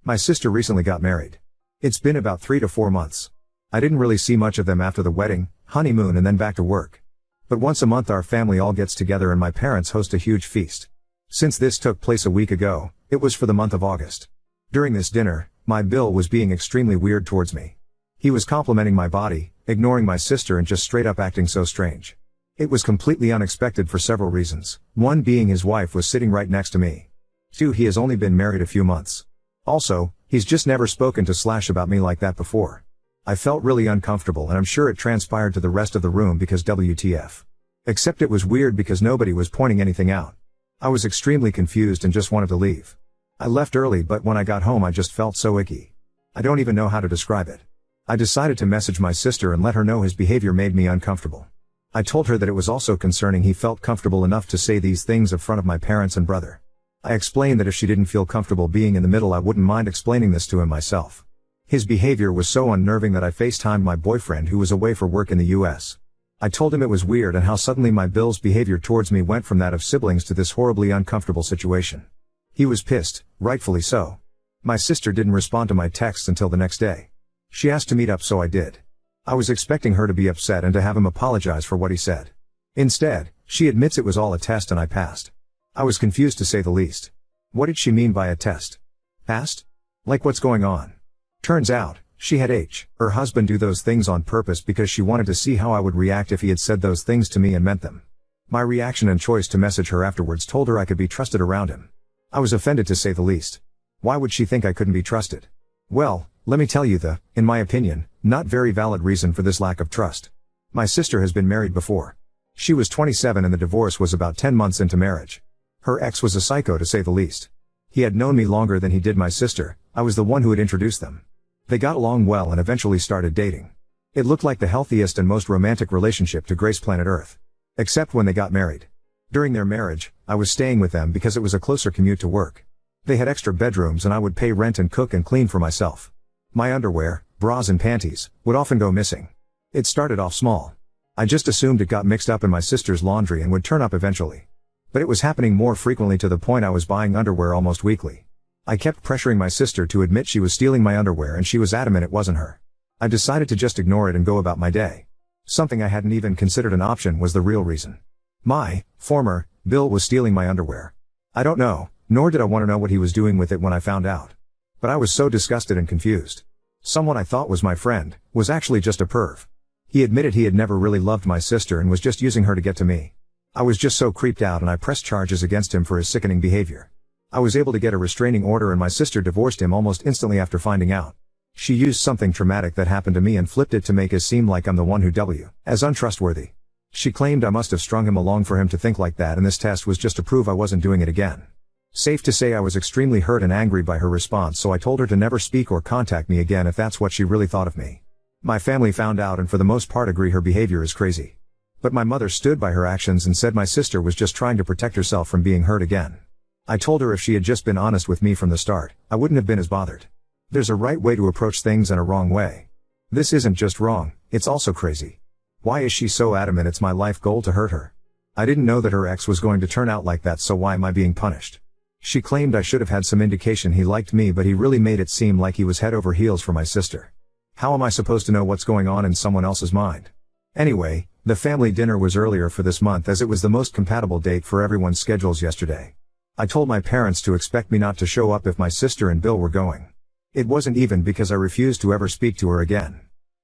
My sister recently got married. It's been about 3 to 4 months. I didn't really see much of them after the wedding, honeymoon and then back to work. But once a month our family all gets together and my parents host a huge feast. Since this took place a week ago, it was for the month of August. During this dinner, my Bill was being extremely weird towards me. He was complimenting my body, ignoring my sister and just straight up acting so strange. It was completely unexpected for several reasons, one being his wife was sitting right next to me. 2, he has only been married a few months. Also, he's just never spoken to / about me like that before. I felt really uncomfortable and I'm sure it transpired to the rest of the room because WTF. Except it was weird because nobody was pointing anything out. I was extremely confused and just wanted to leave. I left early but when I got home I just felt so icky. I don't even know how to describe it. I decided to message my sister and let her know his behavior made me uncomfortable. I told her that it was also concerning he felt comfortable enough to say these things in front of my parents and brother. I explained that if she didn't feel comfortable being in the middle I wouldn't mind explaining this to him myself. His behavior was so unnerving that I FaceTimed my boyfriend who was away for work in the US. I told him it was weird and how suddenly my Bill's behavior towards me went from that of siblings to this horribly uncomfortable situation. He was pissed, rightfully so. My sister didn't respond to my texts until the next day. She asked to meet up so I did. I was expecting her to be upset and to have him apologize for what he said. Instead, she admits it was all a test and I passed. I was confused to say the least. What did she mean by a test? Passed? Like what's going on? Turns out, she had her husband do those things on purpose because she wanted to see how I would react if he had said those things to me and meant them. My reaction and choice to message her afterwards told her I could be trusted around him. I was offended to say the least. Why would she think I couldn't be trusted? Well, let me tell you in my opinion, not very valid reason for this lack of trust. My sister has been married before. She was 27 and the divorce was about 10 months into marriage. Her ex was a psycho to say the least. He had known me longer than he did my sister, I was the one who had introduced them. They got along well and eventually started dating. It looked like the healthiest and most romantic relationship to grace planet Earth. Except when they got married. During their marriage, I was staying with them because it was a closer commute to work. They had extra bedrooms and I would pay rent and cook and clean for myself. My underwear, bras and panties, would often go missing. It started off small. I just assumed it got mixed up in my sister's laundry and would turn up eventually. But it was happening more frequently to the point I was buying underwear almost weekly. I kept pressuring my sister to admit she was stealing my underwear and she was adamant it wasn't her. I decided to just ignore it and go about my day. Something I hadn't even considered an option was the real reason. My former Bill was stealing my underwear. I don't know, nor did I want to know what he was doing with it when I found out. But I was so disgusted and confused. Someone I thought was my friend, was actually just a perv. He admitted he had never really loved my sister and was just using her to get to me. I was just so creeped out and I pressed charges against him for his sickening behavior. I was able to get a restraining order and my sister divorced him almost instantly after finding out. She used something traumatic that happened to me and flipped it to make it seem like I'm the one who as untrustworthy. She claimed I must have strung him along for him to think like that and this test was just to prove I wasn't doing it again. Safe to say I was extremely hurt and angry by her response so I told her to never speak or contact me again if that's what she really thought of me. My family found out and for the most part agree her behavior is crazy. But my mother stood by her actions and said my sister was just trying to protect herself from being hurt again. I told her if she had just been honest with me from the start, I wouldn't have been as bothered. There's a right way to approach things and a wrong way. This isn't just wrong, it's also crazy. Why is she so adamant it's my life goal to hurt her? I didn't know that her ex was going to turn out like that so why am I being punished? She claimed I should have had some indication he liked me but he really made it seem like he was head over heels for my sister. How am I supposed to know what's going on in someone else's mind? Anyway, the family dinner was earlier for this month as it was the most compatible date for everyone's schedules yesterday. I told my parents to expect me not to show up if my sister and Bill were going. It wasn't even because I refused to ever speak to her again.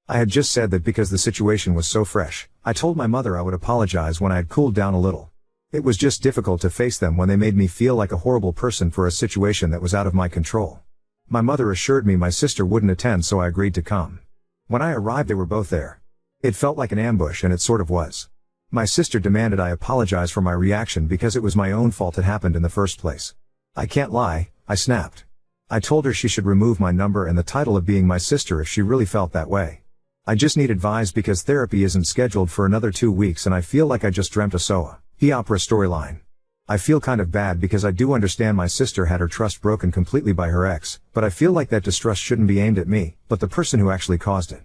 I had just said that because the situation was so fresh, I told my mother I would apologize when I had cooled down a little. It was just difficult to face them when they made me feel like a horrible person for a situation that was out of my control. My mother assured me my sister wouldn't attend so I agreed to come. When I arrived they were both there. It felt like an ambush and it sort of was. My sister demanded I apologize for my reaction because it was my own fault it happened in the first place. I can't lie, I snapped. I told her she should remove my number and the title of being my sister if she really felt that way. I just need advice because therapy isn't scheduled for another 2 weeks and I feel like I just dreamt a soap opera storyline. I feel kind of bad because I do understand my sister had her trust broken completely by her ex, but I feel like that distrust shouldn't be aimed at me, but the person who actually caused it.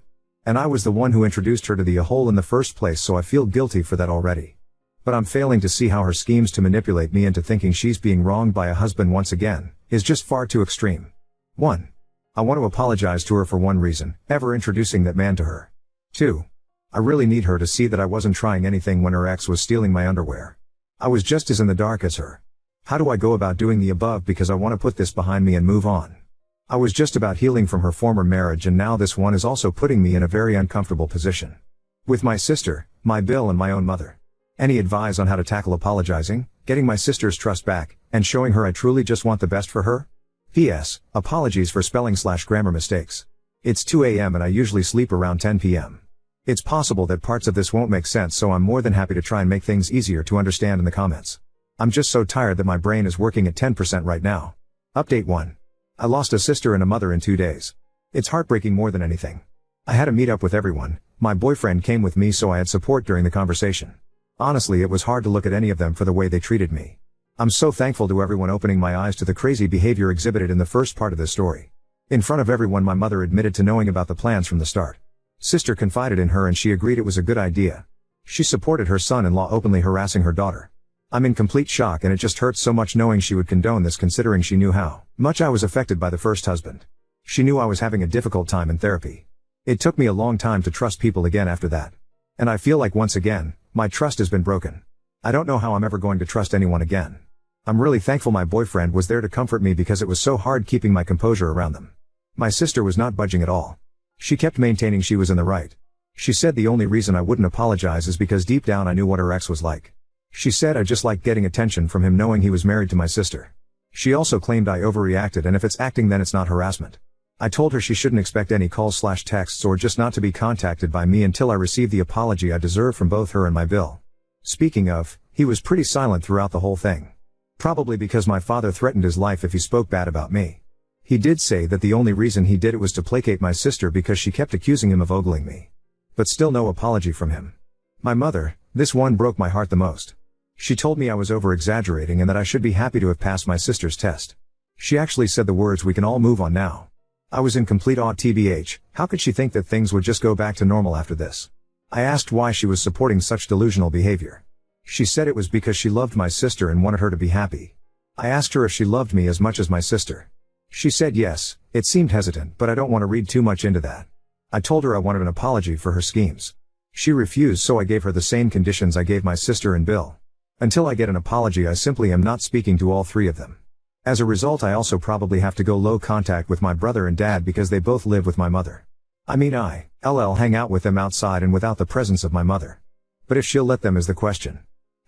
And I was the one who introduced her to the hole in the first place so I feel guilty for that already. But I'm failing to see how her schemes to manipulate me into thinking she's being wronged by a husband once again, is just far too extreme. 1. I want to apologize to her for one reason, ever introducing that man to her. 2. I really need her to see that I wasn't trying anything when her ex was stealing my underwear. I was just as in the dark as her. How do I go about doing the above because I want to put this behind me and move on? I was just about healing from her former marriage and now this one is also putting me in a very uncomfortable position. With my sister, my bill and my own mother. Any advice on how to tackle apologizing, getting my sister's trust back, and showing her I truly just want the best for her? P.S. Apologies for spelling/grammar mistakes. It's 2 a.m. and I usually sleep around 10 p.m. It's possible that parts of this won't make sense, so I'm more than happy to try and make things easier to understand in the comments. I'm just so tired that my brain is working at 10% right now. Update 1. I lost a sister and a mother in 2 days. It's heartbreaking more than anything. I had a meet up with everyone. My boyfriend came with me so I had support during the conversation. Honestly, it was hard to look at any of them for the way they treated me. I'm so thankful to everyone opening my eyes to the crazy behavior exhibited in the first part of this story. In front of everyone, my mother admitted to knowing about the plans from the start. Sister confided in her and she agreed it was a good idea. She supported her son-in-law openly harassing her daughter. I'm in complete shock and it just hurts so much knowing she would condone this considering she knew how much I was affected by the first husband. She knew I was having a difficult time in therapy. It took me a long time to trust people again after that. And I feel like once again, my trust has been broken. I don't know how I'm ever going to trust anyone again. I'm really thankful my boyfriend was there to comfort me because it was so hard keeping my composure around them. My sister was not budging at all. She kept maintaining she was in the right. She said the only reason I wouldn't apologize is because deep down I knew what her ex was like. She said I just liked getting attention from him knowing he was married to my sister. She also claimed I overreacted and if it's acting then it's not harassment. I told her she shouldn't expect any calls/texts or just not to be contacted by me until I received the apology I deserve from both her and my bill. Speaking of, he was pretty silent throughout the whole thing. Probably because my father threatened his life if he spoke bad about me. He did say that the only reason he did it was to placate my sister because she kept accusing him of ogling me. But still no apology from him. My mother, this one broke my heart the most. She told me I was over-exaggerating and that I should be happy to have passed my sister's test. She actually said the words, "We can all move on now." I was in complete awe. TBH, how could she think that things would just go back to normal after this? I asked why she was supporting such delusional behavior. She said it was because she loved my sister and wanted her to be happy. I asked her if she loved me as much as my sister. She said yes. It seemed hesitant, but I don't want to read too much into that. I told her I wanted an apology for her schemes. She refused, so I gave her the same conditions I gave my sister and Bill. Until I get an apology, I simply am not speaking to all three of them. As a result, I also probably have to go low contact with my brother and dad because they both live with my mother. I mean I'll hang out with them outside and without the presence of my mother. But if she'll let them is the question.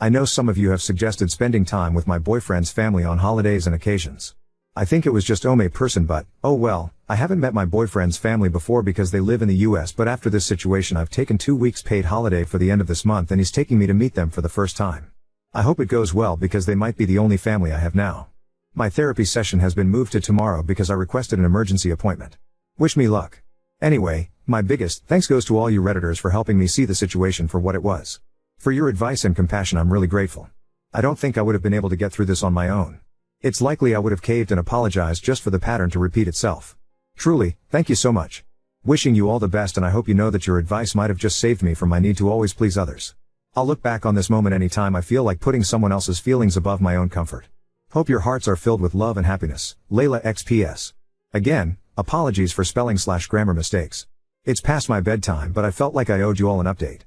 I know some of you have suggested spending time with my boyfriend's family on holidays and occasions. I think it was just a person, but, oh well, I haven't met my boyfriend's family before because they live in the US, but after this situation I've taken 2 weeks paid holiday for the end of this month and he's taking me to meet them for the first time. I hope it goes well because they might be the only family I have now. My therapy session has been moved to tomorrow because I requested an emergency appointment. Wish me luck. Anyway, my biggest thanks goes to all you Redditors for helping me see the situation for what it was. For your advice and compassion, I'm really grateful. I don't think I would have been able to get through this on my own. It's likely I would have caved and apologized just for the pattern to repeat itself. Truly, thank you so much. Wishing you all the best, and I hope you know that your advice might have just saved me from my need to always please others. I'll look back on this moment anytime I feel like putting someone else's feelings above my own comfort. Hope your hearts are filled with love and happiness. Layla XPS. Again, apologies for spelling/grammar mistakes. It's past my bedtime, but I felt like I owed you all an update.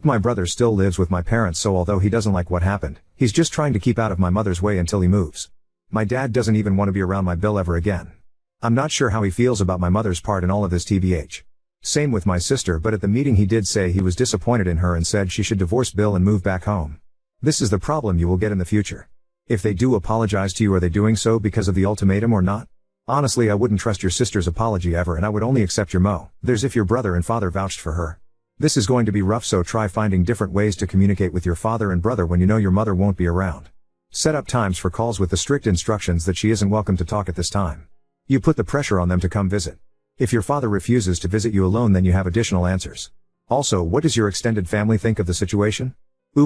My brother still lives with my parents, so although he doesn't like what happened, he's just trying to keep out of my mother's way until he moves. My dad doesn't even want to be around my Bill ever again. I'm not sure how he feels about my mother's part in all of this. TBH. Same with my sister, but at the meeting he did say he was disappointed in her and said she should divorce Bill and move back home. This is the problem you will get in the future. If they do apologize to you, are they doing so because of the ultimatum or not? Honestly, I wouldn't trust your sister's apology ever, and I would only accept your there's if your brother and father vouched for her. This is going to be rough, so try finding different ways to communicate with your father and brother when you know your mother won't be around. Set up times for calls with the strict instructions that she isn't welcome to talk at this time. You put the pressure on them to come visit. If your father refuses to visit you alone, then you have additional answers. Also, what does your extended family think of the situation?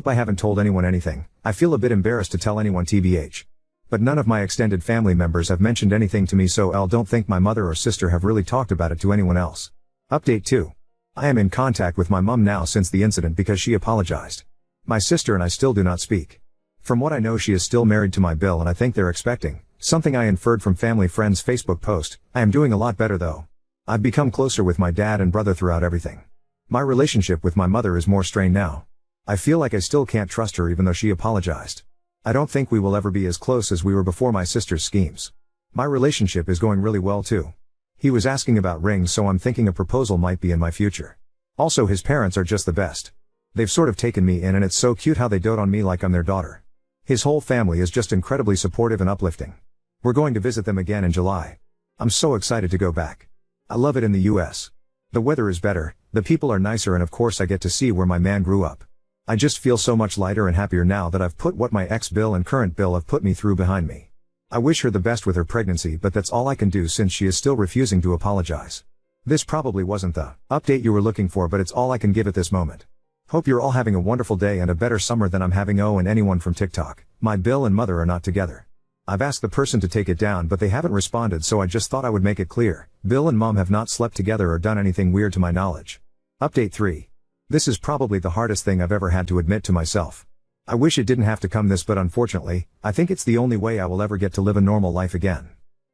I haven't told anyone anything. I feel a bit embarrassed to tell anyone. TBH. But none of my extended family members have mentioned anything to me, so I don't think my mother or sister have really talked about it to anyone else. Update 2. I am in contact with my mom now since the incident because she apologized. My sister and I still do not speak. From what I know, she is still married to my Bill, and I think they're expecting Something I inferred from family friend's Facebook post. I am doing a lot better though. I've become closer with my dad and brother throughout everything. My relationship with my mother is more strained now. I feel like I still can't trust her even though she apologized. I don't think we will ever be as close as we were before my sister's schemes. My relationship is going really well too. He was asking about rings, so I'm thinking a proposal might be in my future. Also, his parents are just the best. They've sort of taken me in and it's so cute how they dote on me like I'm their daughter. His whole family is just incredibly supportive and uplifting. We're going to visit them again in July. I'm so excited to go back. I love it in the US. The weather is better, the people are nicer, and of course I get to see where my man grew up. I just feel so much lighter and happier now that I've put what my ex Bill and current Bill have put me through behind me. I wish her the best with her pregnancy, but that's all I can do since she is still refusing to apologize. This probably wasn't the update you were looking for, but it's all I can give at this moment. Hope you're all having a wonderful day and a better summer than I'm having. Oh, and anyone from TikTok, my Bill and mother are not together. I've asked the person to take it down but they haven't responded, so I just thought I would make it clear. Bill and mom have not slept together or done anything weird to my knowledge. Update 3. This is probably the hardest thing I've ever had to admit to myself. I wish it didn't have to come this, but unfortunately, I think it's the only way I will ever get to live a normal life again.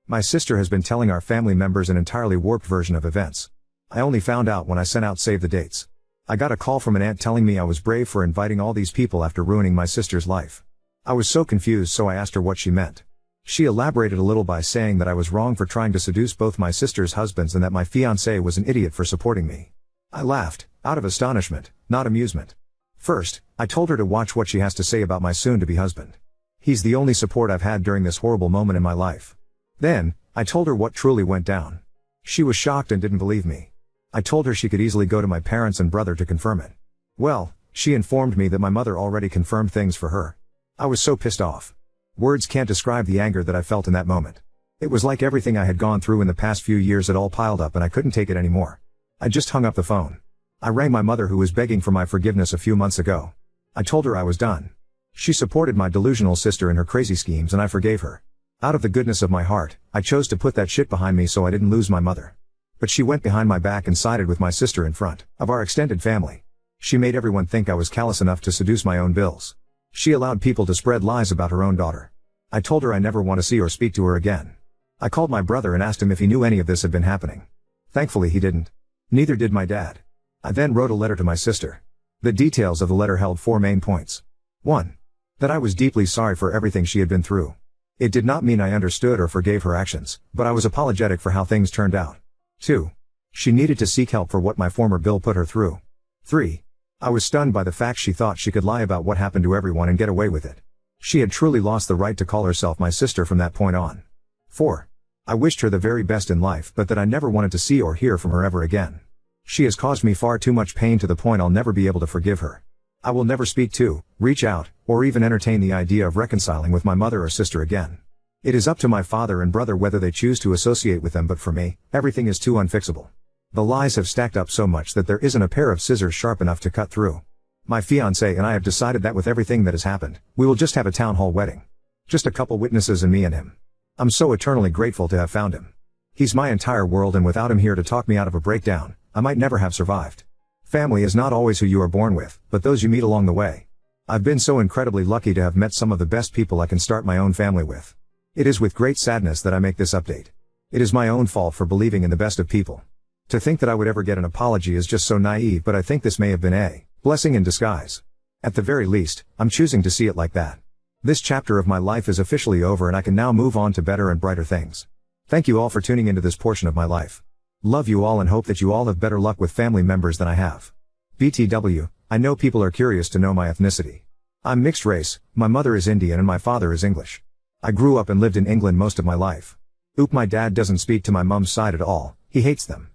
My sister has been telling our family members an entirely warped version of events. I only found out when I sent out save the dates. I got a call from an aunt telling me I was brave for inviting all these people after ruining my sister's life. I was so confused, so I asked her what she meant. She elaborated a little by saying that I was wrong for trying to seduce both my sister's husbands and that my fiancé was an idiot for supporting me. I laughed, out of astonishment, not amusement. First, I told her to watch what she has to say about my soon-to-be husband. He's the only support I've had during this horrible moment in my life. Then, I told her what truly went down. She was shocked and didn't believe me. I told her she could easily go to my parents and brother to confirm it. Well, she informed me that my mother already confirmed things for her. I was so pissed off. Words can't describe the anger that I felt in that moment. It was like everything I had gone through in the past few years had all piled up and I couldn't take it anymore. I just hung up the phone. I rang my mother, who was begging for my forgiveness a few months ago. I told her I was done. She supported my delusional sister in her crazy schemes and I forgave her. Out of the goodness of my heart, I chose to put that shit behind me so I didn't lose my mother. But she went behind my back and sided with my sister in front of our extended family. She made everyone think I was callous enough to seduce my own bills. She allowed people to spread lies about her own daughter. I told her I never want to see or speak to her again. I called my brother and asked him if he knew any of this had been happening. Thankfully he didn't. Neither did my dad. I then wrote a letter to my sister. The details of the letter held 4 main points. 1. That I was deeply sorry for everything she had been through. It did not mean I understood or forgave her actions, but I was apologetic for how things turned out. 2. She needed to seek help for what my former Bill put her through. 3. I was stunned by the fact she thought she could lie about what happened to everyone and get away with it. She had truly lost the right to call herself my sister from that point on. 4. I wished her the very best in life, but that I never wanted to see or hear from her ever again. She has caused me far too much pain to the point I'll never be able to forgive her. I will never speak to, reach out, or even entertain the idea of reconciling with my mother or sister again. It is up to my father and brother whether they choose to associate with them, but for me, everything is too unfixable. The lies have stacked up so much that there isn't a pair of scissors sharp enough to cut through. My fiancé and I have decided that with everything that has happened, we will just have a town hall wedding. Just a couple witnesses and me and him. I'm so eternally grateful to have found him. He's my entire world, and without him here to talk me out of a breakdown, I might never have survived. Family is not always who you are born with, but those you meet along the way. I've been so incredibly lucky to have met some of the best people I can start my own family with. It is with great sadness that I make this update. It is my own fault for believing in the best of people. To think that I would ever get an apology is just so naive, but I think this may have been a blessing in disguise. At the very least, I'm choosing to see it like that. This chapter of my life is officially over and I can now move on to better and brighter things. Thank you all for tuning into this portion of my life. Love you all and hope that you all have better luck with family members than I have. BTW, I know people are curious to know my ethnicity. I'm mixed race, my mother is Indian and my father is English. I grew up and lived in England most of my life. My dad doesn't speak to my mom's side at all, he hates them.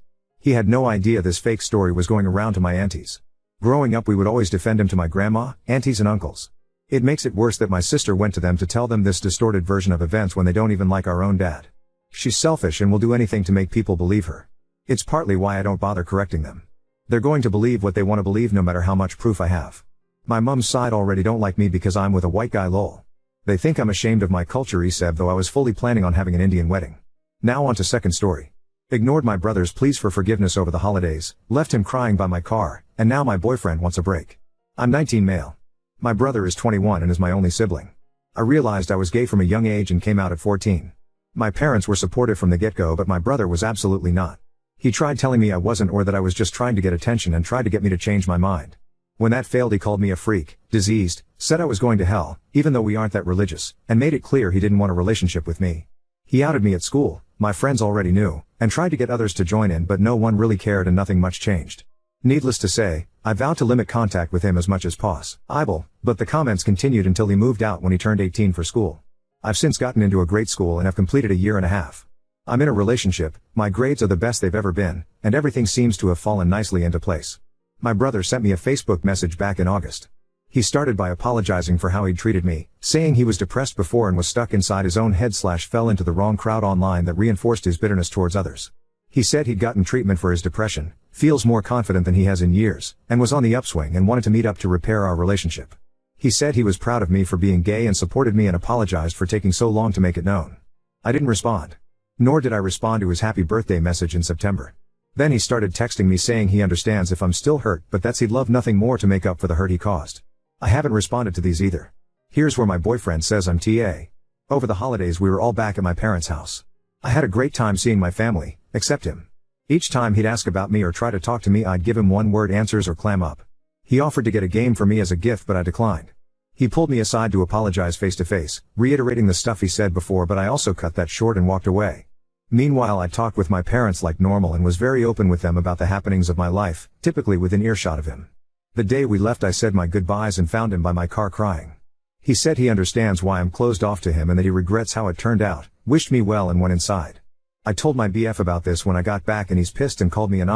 He had no idea this fake story was going around to my aunties. Growing up we would always defend him to my grandma, aunties and uncles. It makes it worse that my sister went to them to tell them this distorted version of events when they don't even like our own dad. She's selfish and will do anything to make people believe her. It's partly why I don't bother correcting them. They're going to believe what they want to believe no matter how much proof I have. My mom's side already don't like me because I'm with a white guy, lol. They think I'm ashamed of my culture, Iseb, though I was fully planning on having an Indian wedding. Now on to second story. Ignored my brother's pleas for forgiveness over the holidays, left him crying by my car, and now my boyfriend wants a break. I'm 19 male. My brother is 21 and is my only sibling. I realized I was gay from a young age and came out at 14. My parents were supportive from the get-go, but my brother was absolutely not. He tried telling me I wasn't, or that I was just trying to get attention, and tried to get me to change my mind. When that failed, he called me a freak, diseased, said I was going to hell, even though we aren't that religious, and made it clear he didn't want a relationship with me. He outed me at school. My friends already knew, and tried to get others to join in, but no one really cared and nothing much changed. Needless to say, I vowed to limit contact with him as much as possible, but the comments continued until he moved out when he turned 18 for school. I've since gotten into a great school and have completed a year and a half. I'm in a relationship, my grades are the best they've ever been, and everything seems to have fallen nicely into place. My brother sent me a Facebook message back in August. He started by apologizing for how he'd treated me, saying he was depressed before and was stuck inside his own head / fell into the wrong crowd online that reinforced his bitterness towards others. He said he'd gotten treatment for his depression, feels more confident than he has in years, and was on the upswing and wanted to meet up to repair our relationship. He said he was proud of me for being gay and supported me, and apologized for taking so long to make it known. I didn't respond. Nor did I respond to his happy birthday message in September. Then he started texting me saying he understands if I'm still hurt, but that he'd love nothing more to make up for the hurt he caused. I haven't responded to these either. Here's where my boyfriend says I'm TA. Over the holidays we were all back at my parents' house. I had a great time seeing my family, except him. Each time he'd ask about me or try to talk to me, I'd give him one-word answers or clam up. He offered to get a game for me as a gift, but I declined. He pulled me aside to apologize face-to-face, reiterating the stuff he said before, but I also cut that short and walked away. Meanwhile, I talked with my parents like normal and was very open with them about the happenings of my life, typically within earshot of him. The day we left, I said my goodbyes and found him by my car crying. He said he understands why I'm closed off to him and that he regrets how it turned out, wished me well, and went inside. I told my BF about this when I got back, and he's pissed and called me an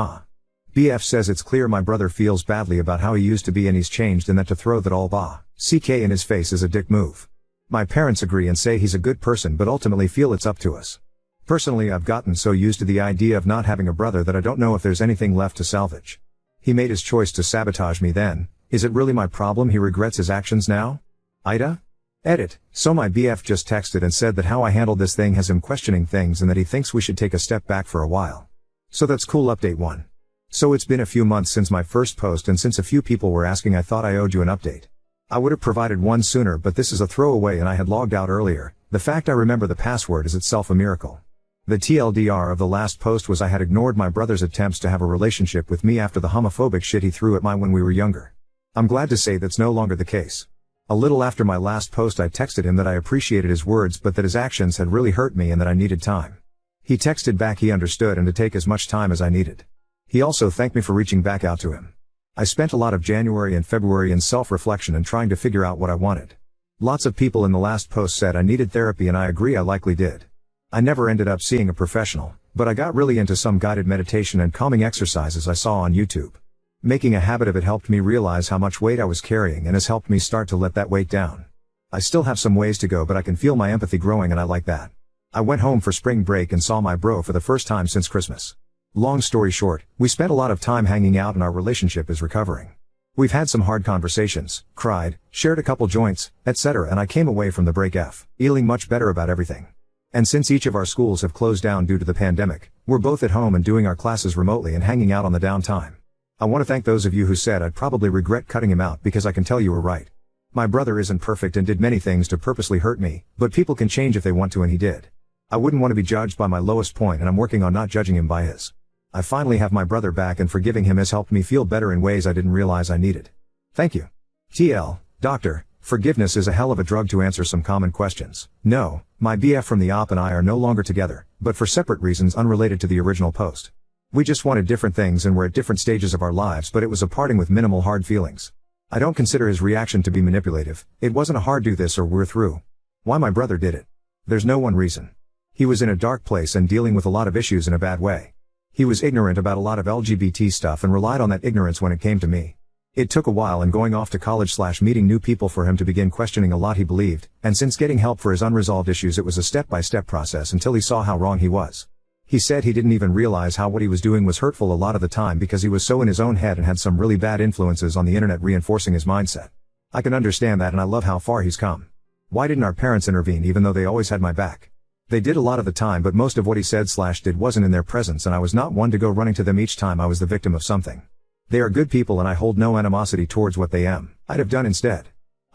BF says it's clear my brother feels badly about how he used to be and he's changed, and that to throw that all CK in his face is a dick move. My parents agree and say he's a good person, but ultimately feel it's up to us. Personally, I've gotten so used to the idea of not having a brother that I don't know if there's anything left to salvage. He made his choice to sabotage me then. Is it really my problem he regrets his actions now? Ida? Edit. So my BF just texted and said that how I handled this thing has him questioning things and that he thinks we should take a step back for a while. So that's cool. Update 1. So it's been a few months since my first post, and since a few people were asking, I thought I owed you an update. I would have provided one sooner, but this is a throwaway and I had logged out earlier. The fact I remember the password is itself a miracle. The TLDR of the last post was I had ignored my brother's attempts to have a relationship with me after the homophobic shit he threw at me when we were younger. I'm glad to say that's no longer the case. A little after my last post, I texted him that I appreciated his words but that his actions had really hurt me and that I needed time. He texted back he understood and to take as much time as I needed. He also thanked me for reaching back out to him. I spent a lot of January and February in self-reflection and trying to figure out what I wanted. Lots of people in the last post said I needed therapy, and I agree, I likely did. I never ended up seeing a professional, but I got really into some guided meditation and calming exercises I saw on YouTube. Making a habit of it helped me realize how much weight I was carrying and has helped me start to let that weight down. I still have some ways to go, but I can feel my empathy growing, and I like that. I went home for spring break and saw my bro for the first time since Christmas. Long story short, we spent a lot of time hanging out and our relationship is recovering. We've had some hard conversations, cried, shared a couple joints, etc., and I came away from the break feeling much better about everything. And since each of our schools have closed down due to the pandemic, we're both at home and doing our classes remotely and hanging out on the downtime. I want to thank those of you who said I'd probably regret cutting him out, because I can tell you were right. My brother isn't perfect and did many things to purposely hurt me, but people can change if they want to, and he did. I wouldn't want to be judged by my lowest point, and I'm working on not judging him by his. I finally have my brother back, and forgiving him has helped me feel better in ways I didn't realize I needed. Thank you. TL, Doctor, forgiveness is a hell of a drug to answer some common questions. No, my BF from the op and I are no longer together, but for separate reasons unrelated to the original post. We just wanted different things and were at different stages of our lives, but it was a parting with minimal hard feelings. I don't consider his reaction to be manipulative. It wasn't a hard do this or we're through. Why my brother did it? There's no one reason. He was in a dark place and dealing with a lot of issues in a bad way. He was ignorant about a lot of LGBT stuff and relied on that ignorance when it came to me. It took a while and going off to college / meeting new people for him to begin questioning a lot he believed, and since getting help for his unresolved issues, it was a step-by-step process until he saw how wrong he was. He said he didn't even realize how what he was doing was hurtful a lot of the time because he was so in his own head and had some really bad influences on the internet reinforcing his mindset. I can understand that, and I love how far he's come. Why didn't our parents intervene, even though they always had my back? They did a lot of the time, but most of what he said / did wasn't in their presence, and I was not one to go running to them each time I was the victim of something. They are good people and I hold no animosity towards what they I'd have done instead.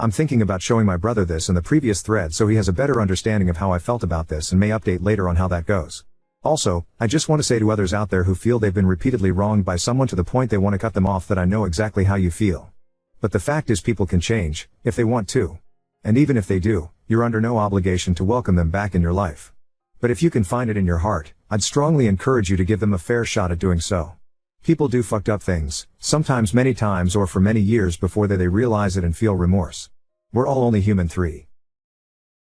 I'm thinking about showing my brother this in the previous thread so he has a better understanding of how I felt about this and may update later on how that goes. Also, I just want to say to others out there who feel they've been repeatedly wronged by someone to the point they want to cut them off that I know exactly how you feel. But the fact is people can change, if they want to. And even if they do, you're under no obligation to welcome them back in your life. But if you can find it in your heart, I'd strongly encourage you to give them a fair shot at doing so. People do fucked up things, sometimes many times or for many years before they realize it and feel remorse. We're all only human. 3.